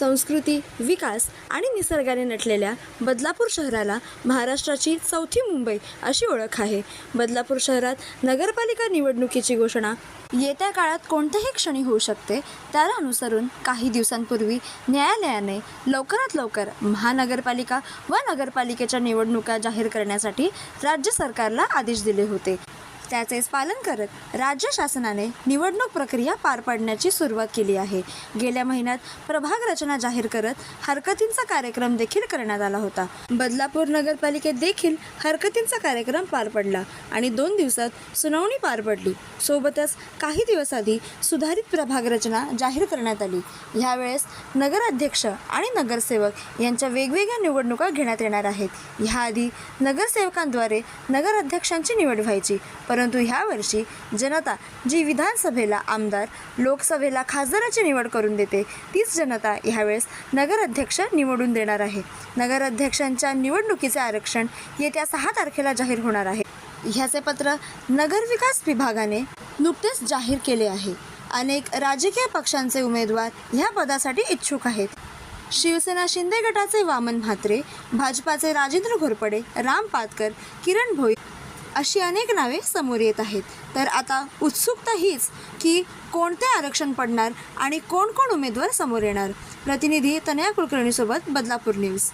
संस्कृती, विकास आणि निसर्गाने नटलेल्या बदलापूर शहराला महाराष्ट्राची चौथी मुंबई अशी ओळख आहे. बदलापूर शहरात नगरपालिका निवडणुकीची घोषणा येत्या काळात कोणत्याही क्षणी होऊ शकते. त्याला अनुसरून काही दिवसांपूर्वी न्यायालयाने लवकरात लवकर महानगरपालिका व नगरपालिकेच्या निवडणुका जाहीर करण्यासाठी राज्य सरकारला आदेश दिले होते. त्याचेच पालन करत राज्य शासनाने निवडणूक प्रक्रिया पार पाडण्याची सुरुवात केली आहे. गेल्या महिन्यात प्रभाग रचना जाहीर करत हरकतींचा कार्यक्रम देखील करण्यात आला होता. बदलापूर नगरपालिकेत देखील हरकतींचा कार्यक्रम पार पडला आणि 2 दिवसात सुनावणी पार पडली. सोबतच काही दिवस आधी सुधारित प्रभाग रचना जाहीर करण्यात आली. ह्यावेळेस नगराध्यक्ष आणि नगरसेवक यांच्या वेगवेगळ्या निवडणुका घेण्यात येणार आहेत. ह्याआधी नगरसेवकांद्वारे नगराध्यक्षांची निवड व्हायची, परंतु ह्यावर्षी जनता जी विधानसभेला आमदार, लोकसभेला खासदाराची निवड करून देते, तीच जनता ह्यावेळेस नगराध्यक्ष निवडून देणार आहे. नगराध्यक्षांच्या निवडणुकीचे आरक्षण येत्या 6 तारखेला जाहीर होणार आहे. ह्याचे पत्र नगरविकास विभागाने नुकतेच जाहीर केले आहे. अनेक राजकीय पक्षांचे उमेदवार ह्या पदासाठी इच्छुक आहेत. शिवसेना शिंदे गटाचे वामन म्हात्रे, भाजपाचे राजेंद्र घोरपडे, राम पातकर, किरण भोईर अशी अनेक नावे समोर येत आहेत. तर आता उत्सुकता हीच की कोणते आरक्षण पडणार आणि कोण कोण उमेदवार समोर येणार. प्रतिनिधी तनया कुलकर्णीसोबत बदलापूर न्यूज.